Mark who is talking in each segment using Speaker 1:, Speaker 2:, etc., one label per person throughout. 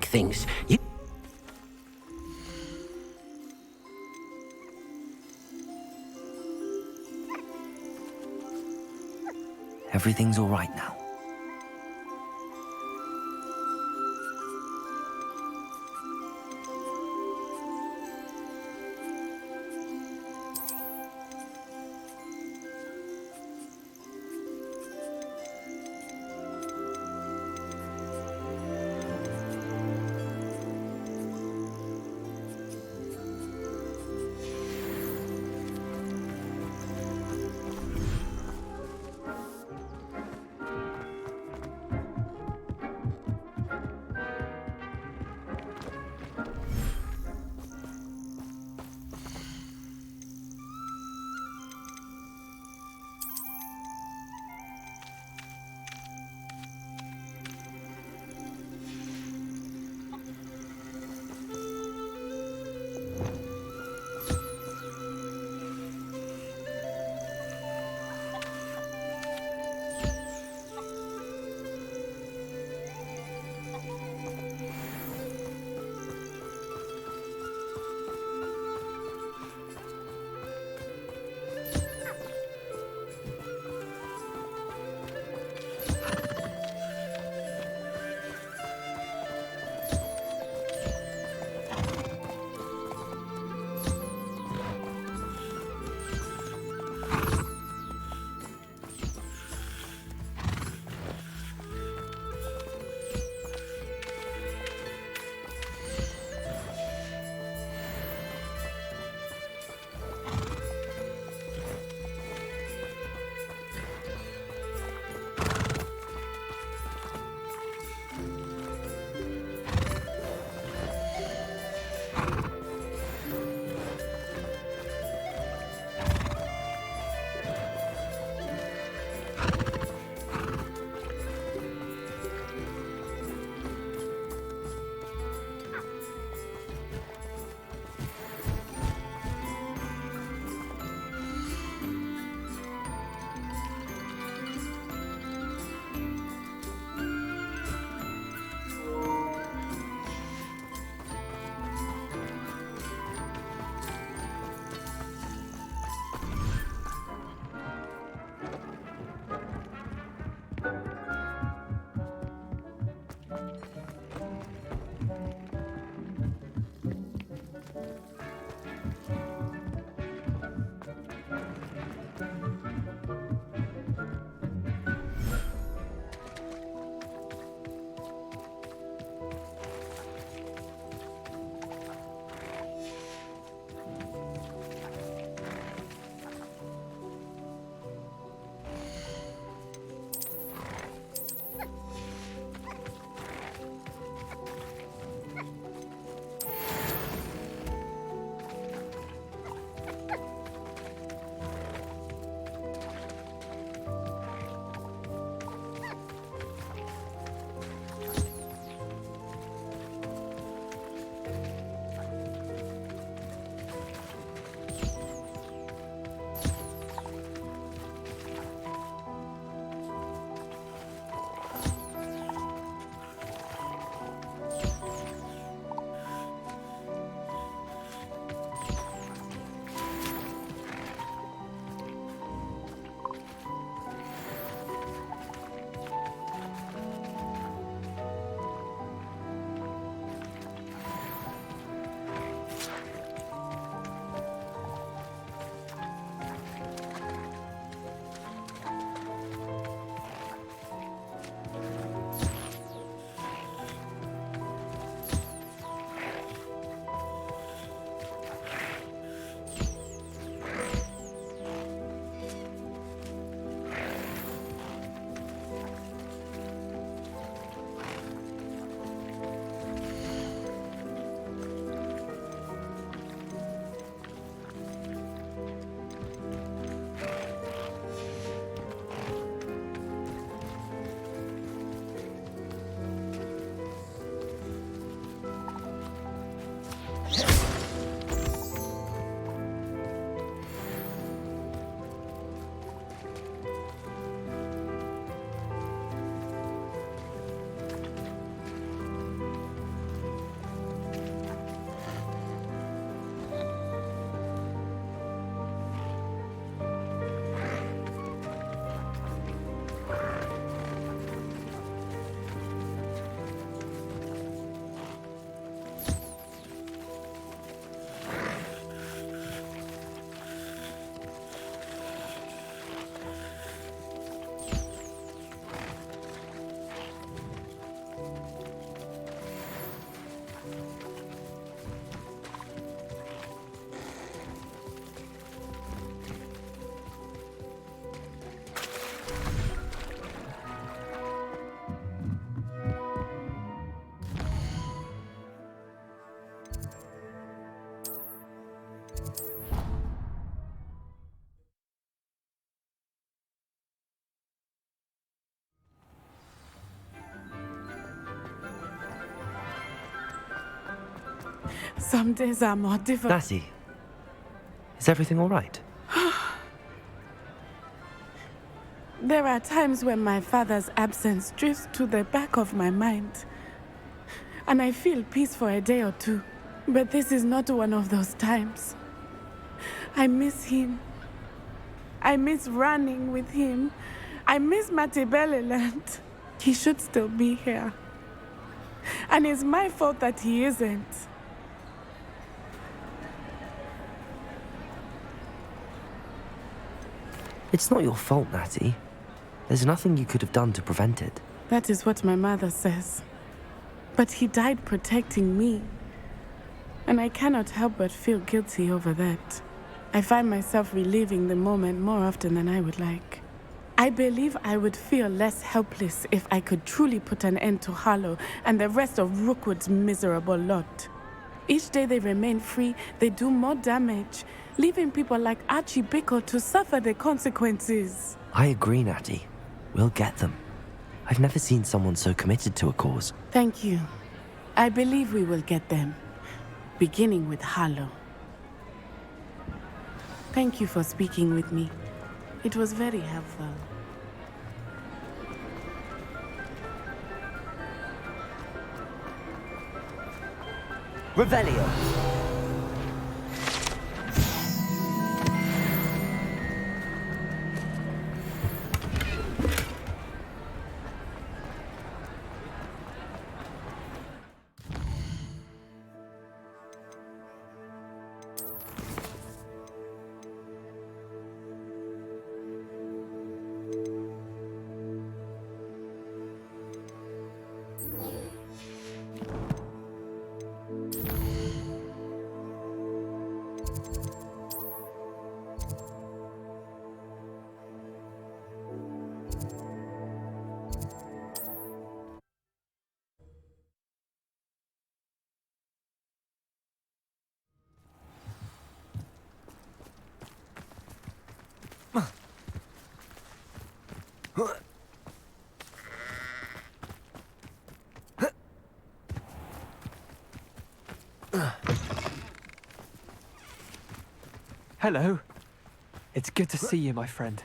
Speaker 1: things. You...
Speaker 2: Everything's all right now.
Speaker 1: Some days are more difficult.
Speaker 2: Natty, is everything all right?
Speaker 1: There are times when my father's absence drifts to the back of my mind, and I feel peace for a day or two. But this is not one of those times. I miss him. I miss running with him. I miss Matibeleland. He should still be here. And it's my fault that he isn't.
Speaker 2: It's not your fault, Natty. There's nothing you could have done to prevent it.
Speaker 1: That is what my mother says. But he died protecting me. And I cannot help but feel guilty over that. I find myself reliving the moment more often than I would like. I believe I would feel less helpless if I could truly put an end to Harlow and the rest of Rookwood's miserable lot. Each day they remain free, they do more damage, leaving people like Archie Bickle to suffer the consequences.
Speaker 2: I agree, Natty. We'll get them. I've never seen someone so committed to a cause.
Speaker 1: Thank you. I believe we will get them, beginning with Harlow. Thank you for speaking with me. It was very helpful.
Speaker 2: Revelio!
Speaker 3: Hello. It's good to see you, my friend.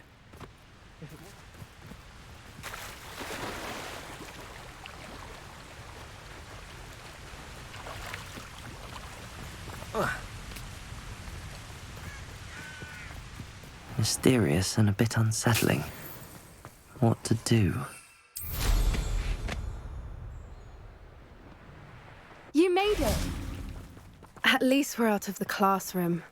Speaker 2: Mysterious and a bit unsettling. What to do?
Speaker 4: You made it! At least we're out of the classroom.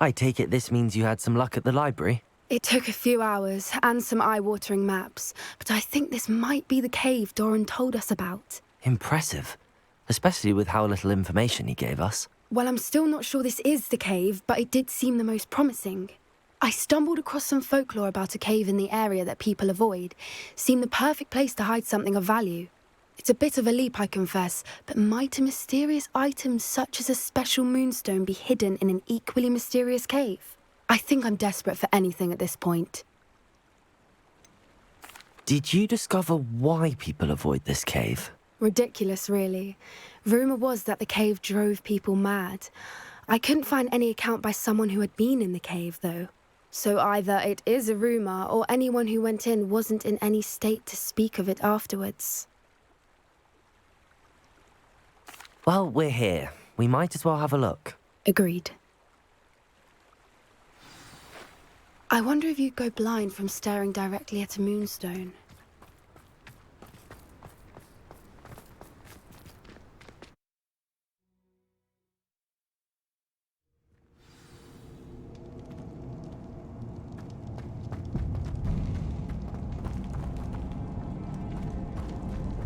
Speaker 2: I take it this means you had some luck at the library?
Speaker 4: It took a few hours and some eye-watering maps, but I think this might be the cave Doran told us about.
Speaker 2: Impressive. Especially with how little information he gave us.
Speaker 4: Well, I'm still not sure this is the cave, but it did seem the most promising. I stumbled across some folklore about a cave in the area that people avoid. Seemed the perfect place to hide something of value. It's a bit of a leap, I confess, but might a mysterious item such as a special moonstone be hidden in an equally mysterious cave? I think I'm desperate for anything at this point.
Speaker 2: Did you discover why people avoid this cave?
Speaker 4: Ridiculous, really. Rumour was that the cave drove people mad. I couldn't find any account by someone who had been in the cave, though. So either it is a rumour, or anyone who went in wasn't in any state to speak of it afterwards.
Speaker 2: Well, we're here. We might as well have a look.
Speaker 4: Agreed. I wonder if you'd go blind from staring directly at a moonstone.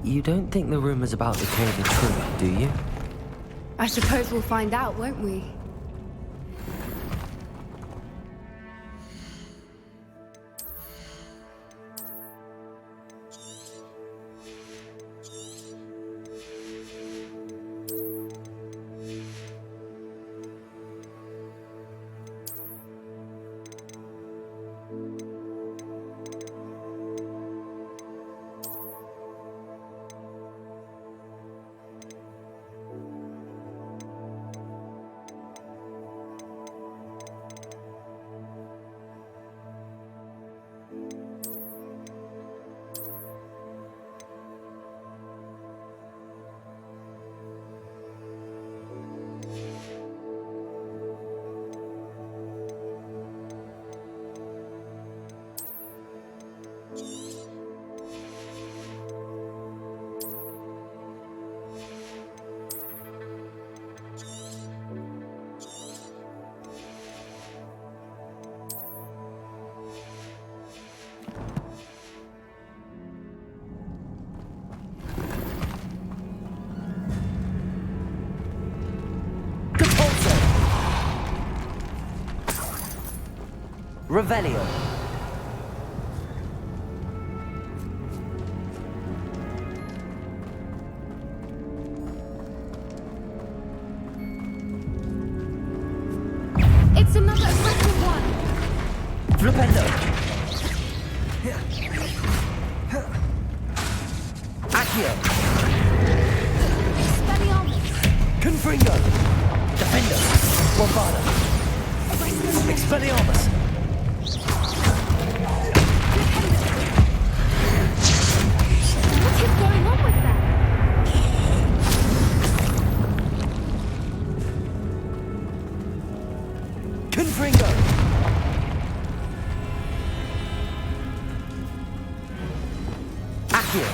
Speaker 2: You don't think the rumours about the cave are true, do you?
Speaker 4: I suppose we'll find out, won't we?
Speaker 2: Revelio.
Speaker 4: It's another aggressive one!
Speaker 2: Flipendo. Accio.
Speaker 4: Expelliarmus!
Speaker 2: Confringo. Defendo. Bombada. Expelliarmus.
Speaker 4: What is going on with them?
Speaker 2: Confringo. Accio.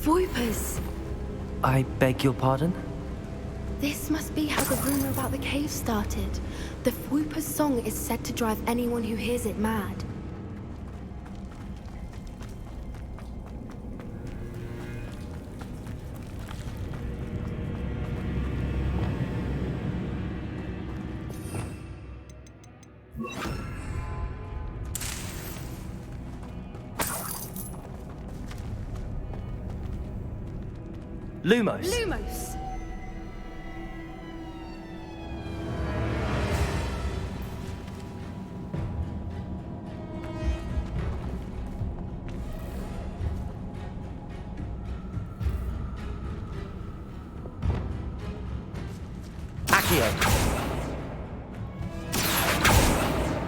Speaker 4: Voipers!
Speaker 2: I beg your pardon?
Speaker 4: This must be how the rumor about the cave started. The Whooper's song is said to drive anyone who hears it mad.
Speaker 2: Lumos.
Speaker 4: Lumos!
Speaker 2: Accio.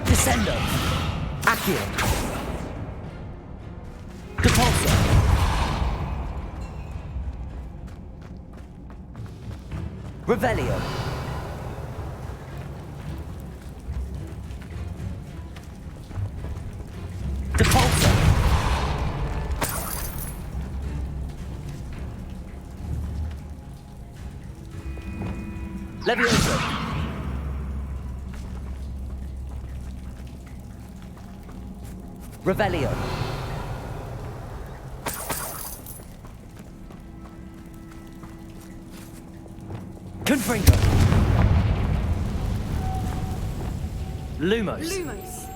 Speaker 2: Descendo. Accio. Depulso. Revelio. Depulso. Levioso. Revelio. Confringo. Lumos.
Speaker 4: Lumos!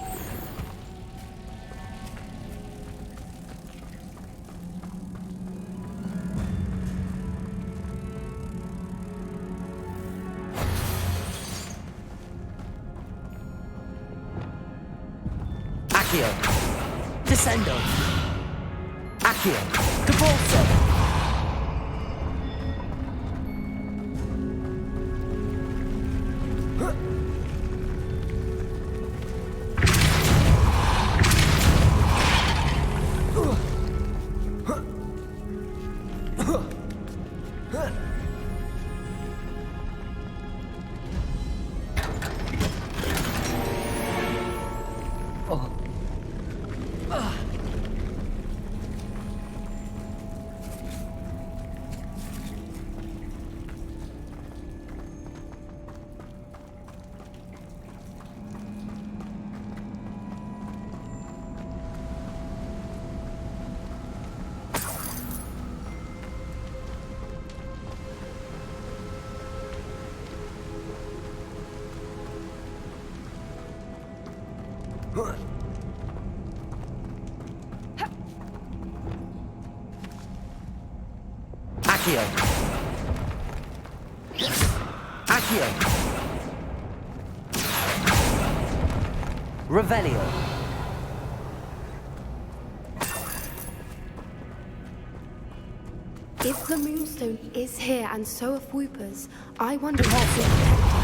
Speaker 2: Accio. Descendo. Accio. Depulso. Accio. Accio. Revelio.
Speaker 4: If the Moonstone is here and so are Whoopers, I wonder what's being protected.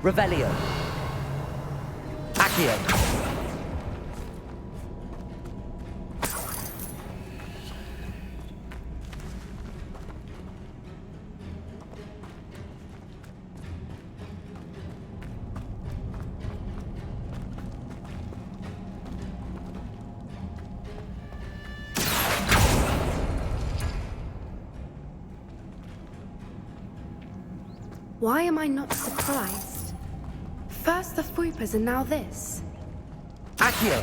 Speaker 2: Revelio. Accio.
Speaker 4: Why am I not surprised? First the Fuipas and now this.
Speaker 2: Accio!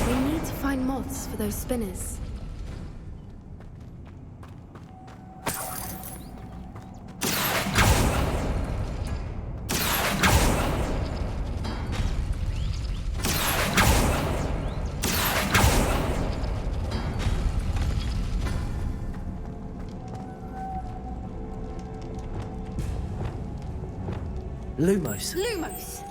Speaker 4: We need to find moths for those spinners.
Speaker 2: Lumos.
Speaker 4: Lumos!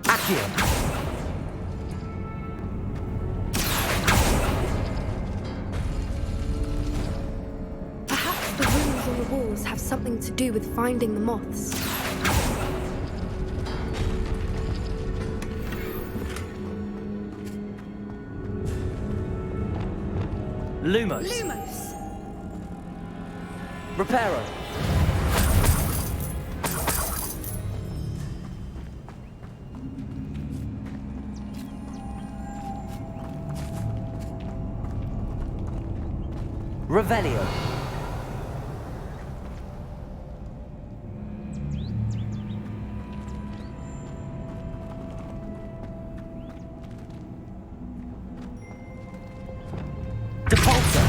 Speaker 2: Accio!
Speaker 4: Perhaps the runes on the walls have something to do with finding the moths.
Speaker 2: Lumos.
Speaker 4: Lumos!
Speaker 2: Reparo. Revelio. Depulso.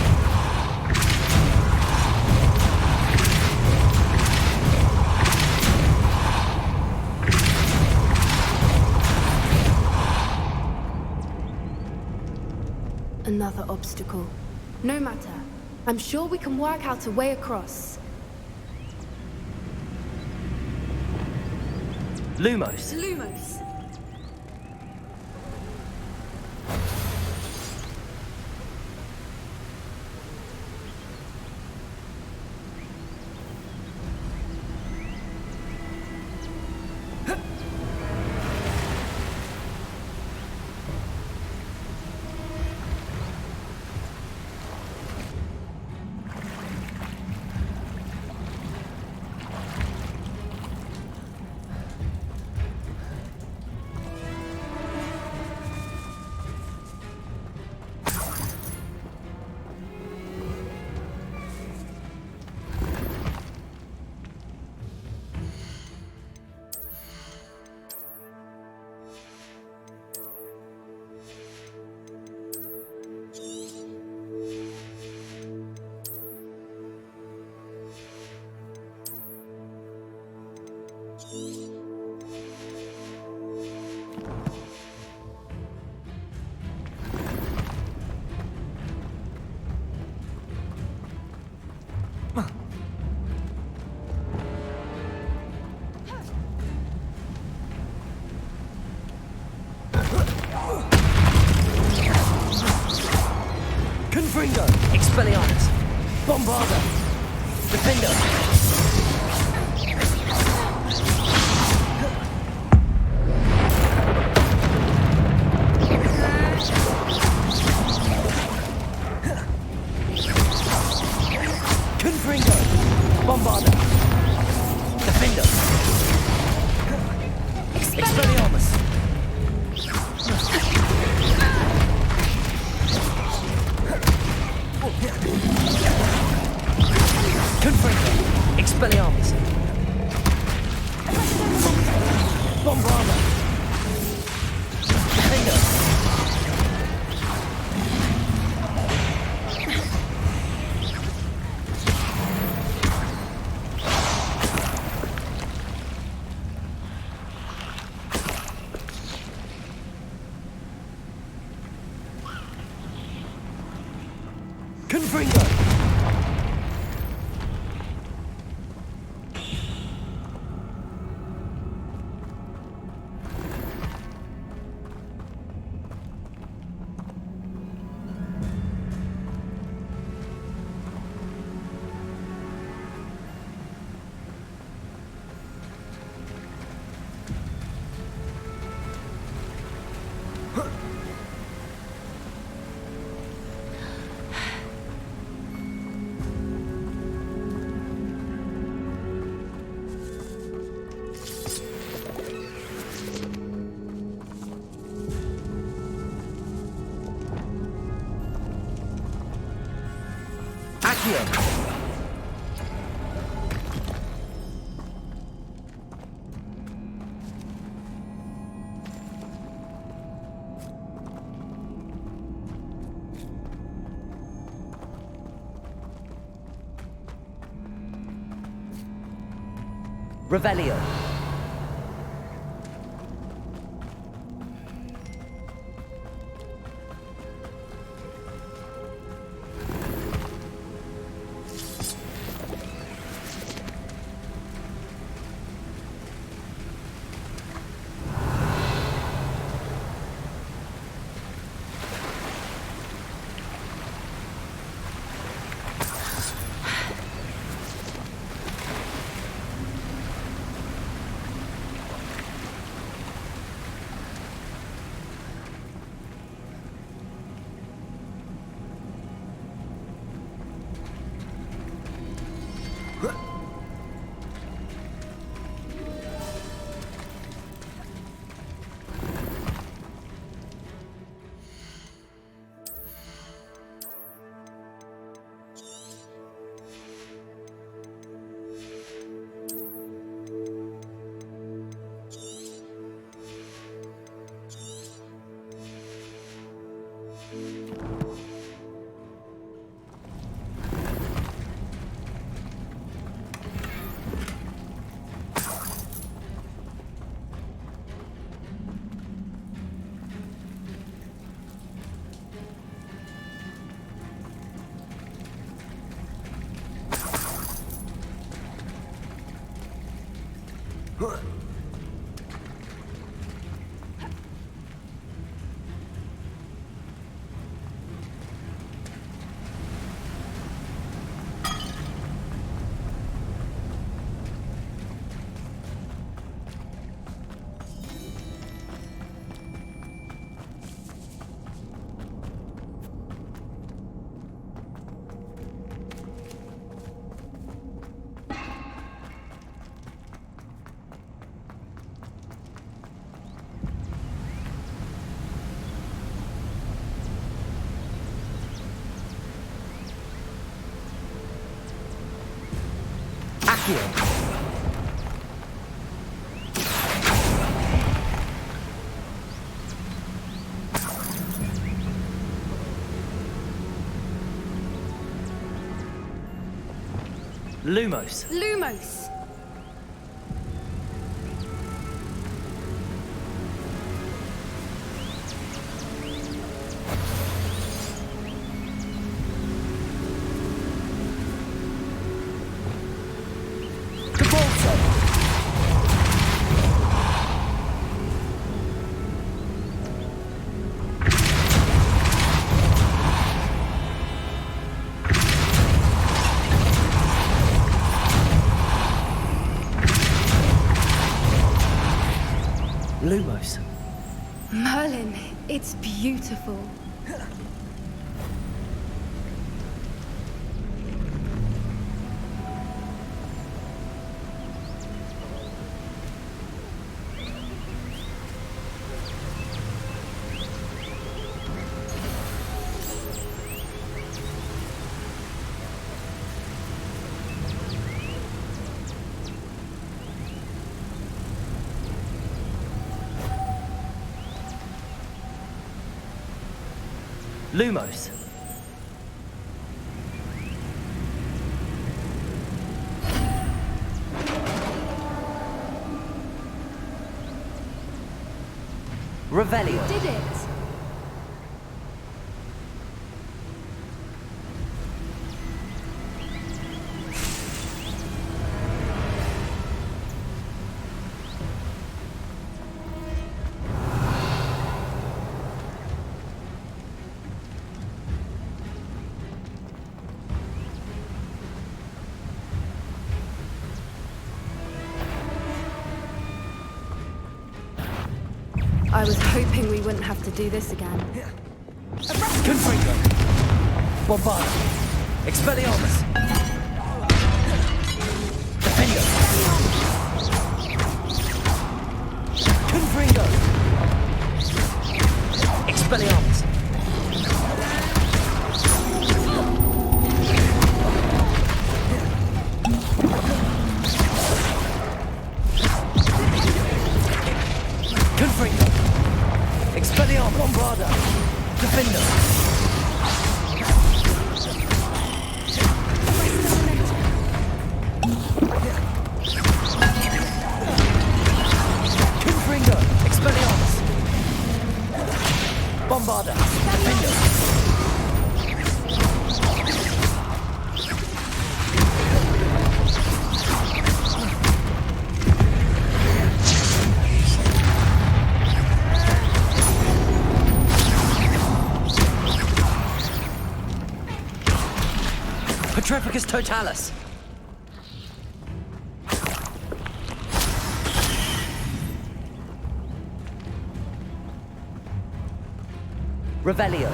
Speaker 4: Another obstacle. No matter. I'm sure we can work out a way across.
Speaker 2: Lumos.
Speaker 4: Lumos!
Speaker 2: Confringo. Expelliarmus. Bombarda. Defender. Confringo. Bombarda. Defender. Expelliarmus. Confringo. Expelliarmus. Bombarda. Defender. Confringo. Revelio. Lumos.
Speaker 4: Lumos!
Speaker 2: Lumos.
Speaker 4: Merlin, it's beautiful.
Speaker 2: Lumos. Revelio.
Speaker 4: Did it? I was hoping we wouldn't have to do this again.
Speaker 2: Confringo! Bombard! Expelliarmus! Defendo! Confringo! Expelliarmus! Confringo! Expelliarmus! Bombarda! Defendo! Confringo! Expelliarmus! Bombarda! Defendo! Petrificus totalis! Revelio!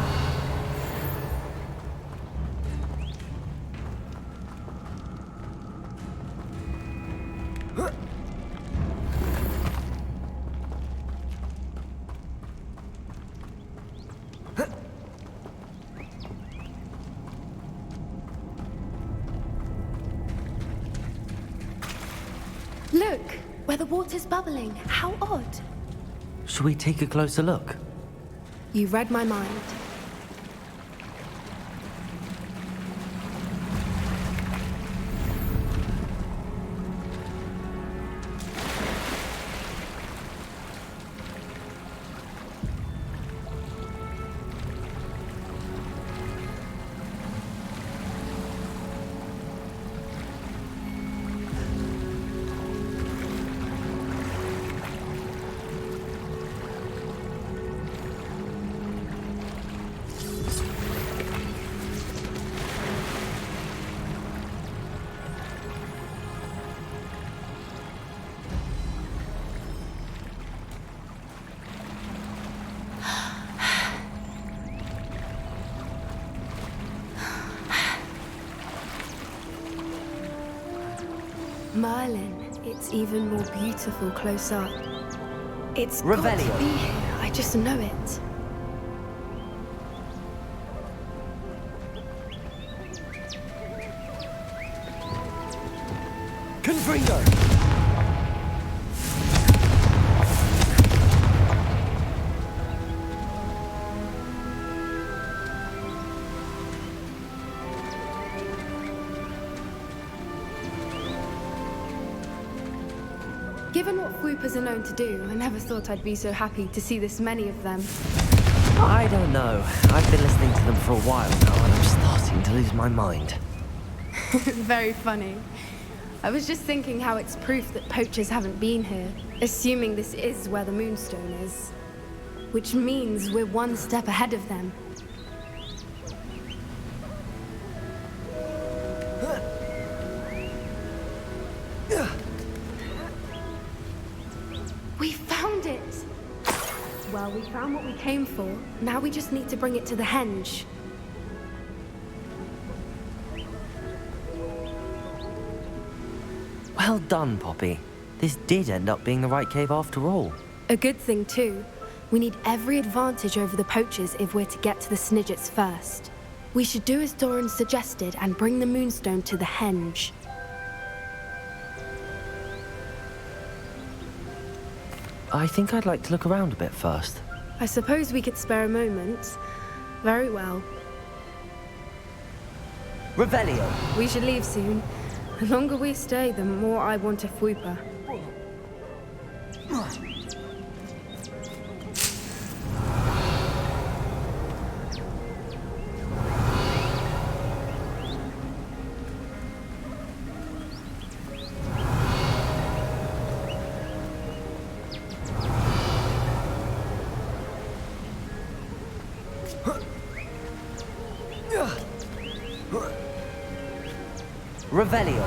Speaker 4: Look, where the water's bubbling. How odd.
Speaker 2: Shall we take a closer look?
Speaker 4: You read my mind. Merlin, it's even more beautiful close up. It's got to
Speaker 2: Revelio.
Speaker 4: be here, I just know it.
Speaker 2: Confringo!
Speaker 4: Given what swoopers are known to do, I never thought I'd be so happy to see this many of them.
Speaker 2: I don't know. I've been listening to them for a while now, and I'm starting to lose my mind.
Speaker 4: Very funny. I was just thinking how it's proof that poachers haven't been here, assuming this is where the Moonstone is. Which means we're one step ahead of them. We found it! Well, we found what we came for. Now we just need to bring it to the henge.
Speaker 2: Well done, Poppy. This did end up being the right cave after all.
Speaker 4: A good thing, too. We need every advantage over the poachers if we're to get to the Snidgets first. We should do as Doran suggested and bring the Moonstone to the henge.
Speaker 2: I think I'd like to look around a bit first.
Speaker 4: I suppose we could spare a moment. Very well.
Speaker 2: Revelio!
Speaker 4: We should leave soon. The longer we stay, the more I want a fwooper.
Speaker 2: Revelio!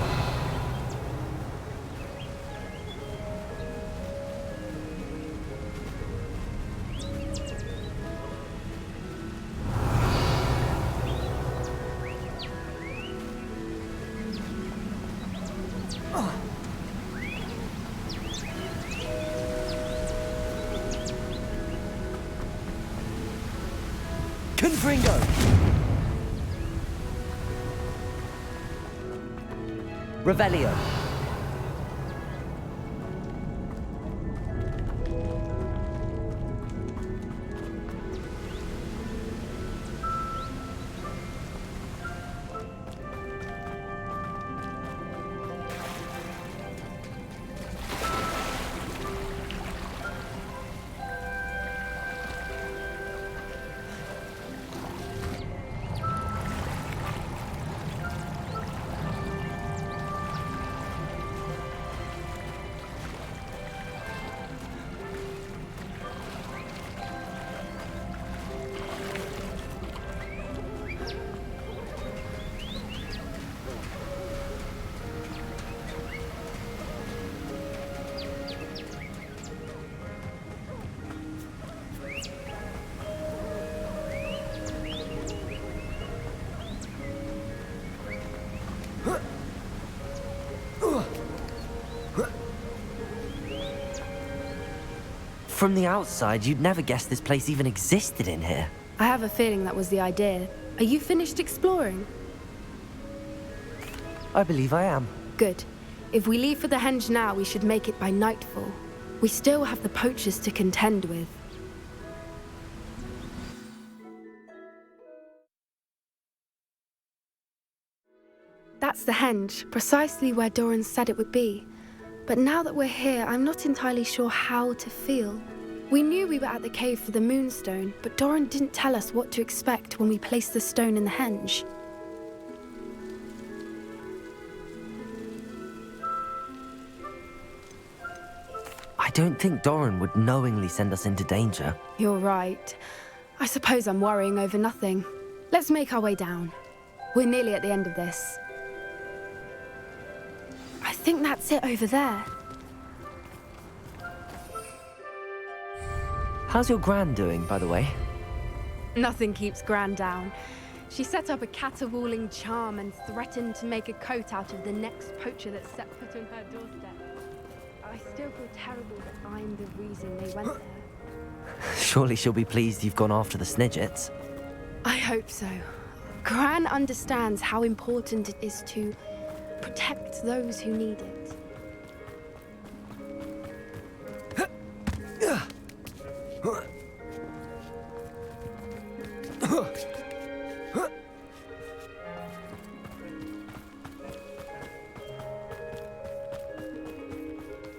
Speaker 2: Confringo! Revelio. From the outside, you'd never guess this place even existed in here.
Speaker 4: I have a feeling that was the idea. Are you finished exploring?
Speaker 2: I believe I am.
Speaker 4: Good. If we leave for the henge now, we should make it by nightfall. We still have the poachers to contend with. That's the henge, precisely where Doran said it would be. But now that we're here, I'm not entirely sure how to feel. We knew we were at the cave for the moonstone, but Doran didn't tell us what to expect when we placed the stone in the henge.
Speaker 2: I don't think Doran would knowingly send us into danger.
Speaker 4: You're right. I suppose I'm worrying over nothing. Let's make our way down. We're nearly at the end of this. I think that's it over there.
Speaker 2: How's your Gran doing, by the way?
Speaker 4: Nothing keeps Gran down. She set up a caterwauling charm and threatened to make a coat out of the next poacher that set foot on her doorstep. I still feel terrible that I'm the reason they went there.
Speaker 2: Surely she'll be pleased you've gone after the Snidgets.
Speaker 4: I hope so. Gran understands how important it is to protect those who need it.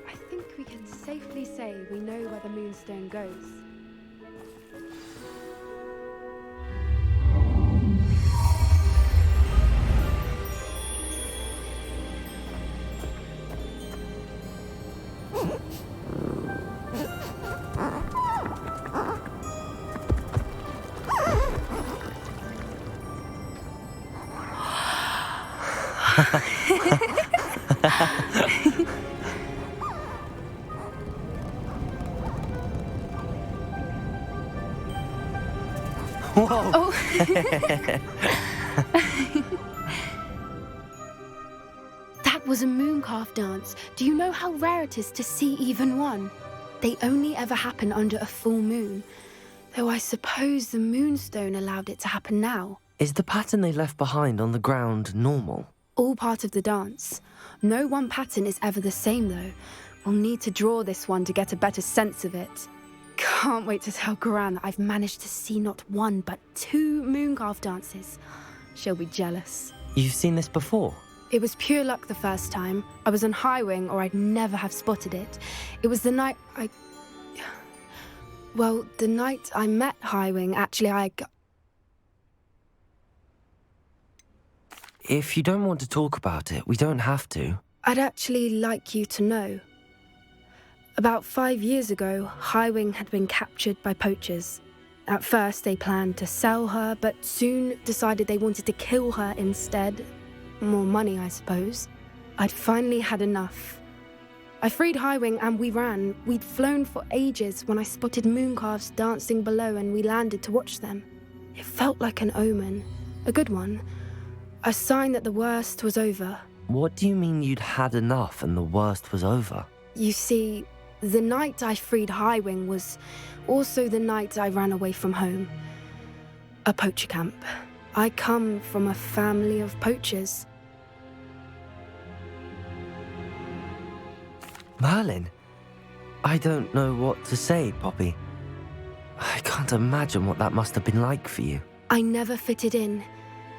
Speaker 4: I think we can safely say we know where the moonstone goes.
Speaker 2: Whoa!
Speaker 4: Oh. That was a mooncalf dance. Do you know how rare it is to see even one? They only ever happen under a full moon. Though I suppose the moonstone allowed it to happen now.
Speaker 2: Is the pattern they left behind on the ground normal?
Speaker 4: All part of the dance. No one pattern is ever the same, though. We'll need to draw this one to get a better sense of it. Can't wait to tell Gran that I've managed to see not one, but 2 mooncalf dances. She'll be jealous.
Speaker 2: You've seen this before?
Speaker 4: It was pure luck the first time. I was on Highwing, or I'd never have spotted it. It was the night Well, the night I met Highwing, actually,
Speaker 2: If you don't want to talk about it, we don't have to.
Speaker 4: I'd actually like you to know. About 5 years ago, Highwing had been captured by poachers. At first, they planned to sell her, but soon decided they wanted to kill her instead. More money, I suppose. I'd finally had enough. I freed Highwing and we ran. We'd flown for ages when I spotted mooncalves dancing below and we landed to watch them. It felt like an omen. A good one. A sign that the worst was over.
Speaker 2: What do you mean you'd had enough and the worst was over?
Speaker 4: You see, the night I freed Highwing was also the night I ran away from home. A poacher camp. I come from a family of poachers.
Speaker 2: Merlin? I don't know what to say, Poppy. I can't imagine what that must have been like for you.
Speaker 4: I never fitted in,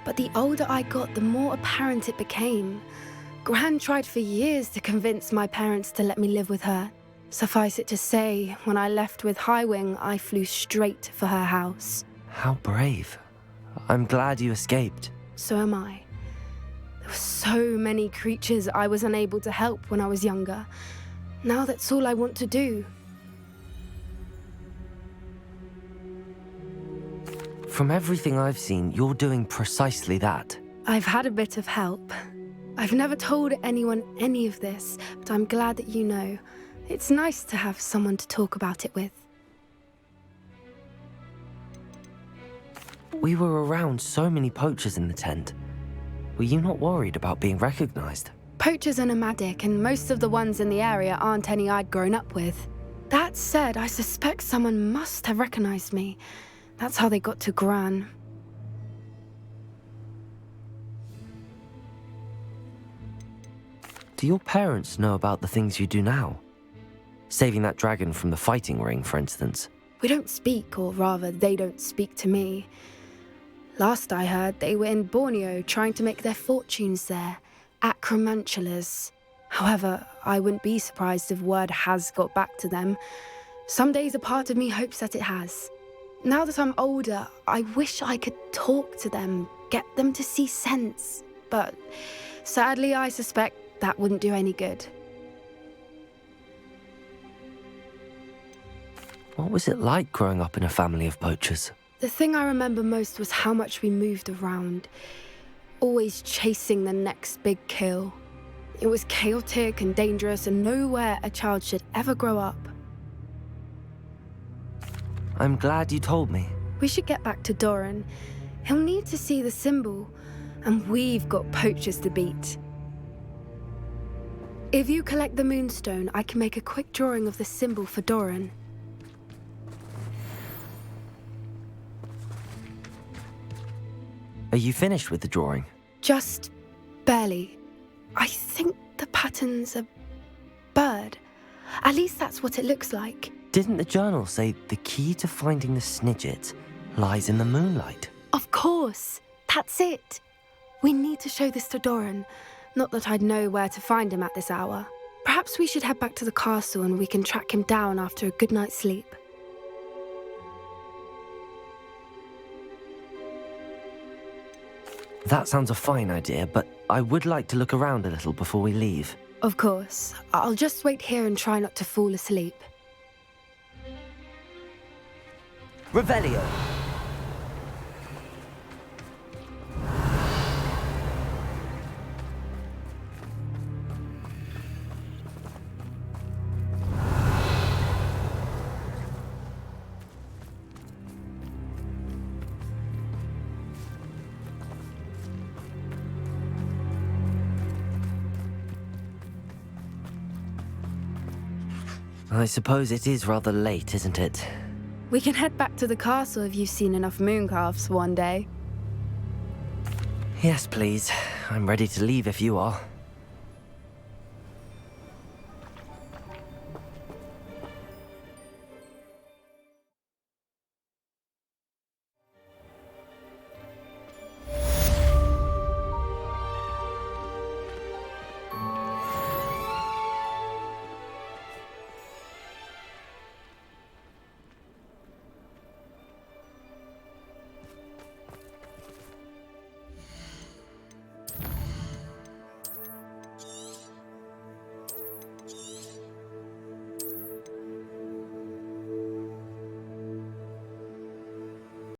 Speaker 4: but the older I got, the more apparent it became. Gran tried for years to convince my parents to let me live with her. Suffice it to say, when I left with Highwing, I flew straight for her house.
Speaker 2: How brave. I'm glad you escaped.
Speaker 4: So am I. There were so many creatures I was unable to help when I was younger. Now that's all I want to do.
Speaker 2: From everything I've seen, you're doing precisely that.
Speaker 4: I've had a bit of help. I've never told anyone any of this, but I'm glad that you know. It's nice to have someone to talk about it with.
Speaker 2: We were around so many poachers in the tent. Were you not worried about being recognized?
Speaker 4: Poachers are nomadic, and most of the ones in the area aren't any I'd grown up with. That said, I suspect someone must have recognized me. That's how they got to Gran.
Speaker 2: Do your parents know about the things you do now? Saving that dragon from the fighting ring, for instance.
Speaker 4: We don't speak, or rather, they don't speak to me. Last I heard, they were in Borneo trying to make their fortunes there, acromantulas. However, I wouldn't be surprised if word has got back to them. Some days a part of me hopes that it has. Now that I'm older, I wish I could talk to them, get them to see sense. But sadly, I suspect that wouldn't do any good.
Speaker 2: What was it like growing up in a family of poachers?
Speaker 4: The thing I remember most was how much we moved around, always chasing the next big kill. It was chaotic and dangerous, and nowhere a child should ever grow up.
Speaker 2: I'm glad you told me.
Speaker 4: We should get back to Doran. He'll need to see the symbol, and we've got poachers to beat. If you collect the moonstone, I can make a quick drawing of the symbol for Doran.
Speaker 2: Are you finished with the drawing?
Speaker 4: Just barely. I think the pattern's a bird. At least that's what it looks like.
Speaker 2: Didn't the journal say the key to finding the Snidget lies in the moonlight?
Speaker 4: Of course. That's it. We need to show this to Doran. Not that I'd know where to find him at this hour. Perhaps we should head back to the castle and we can track him down after a good night's sleep.
Speaker 2: That sounds a fine idea, but I would like to look around a little before we leave.
Speaker 4: Of course. I'll just wait here and try not to fall asleep.
Speaker 2: Revelio! I suppose it is rather late, isn't it?
Speaker 4: We can head back to the castle if you've seen enough mooncalves for one day.
Speaker 2: Yes, please. I'm ready to leave if you are.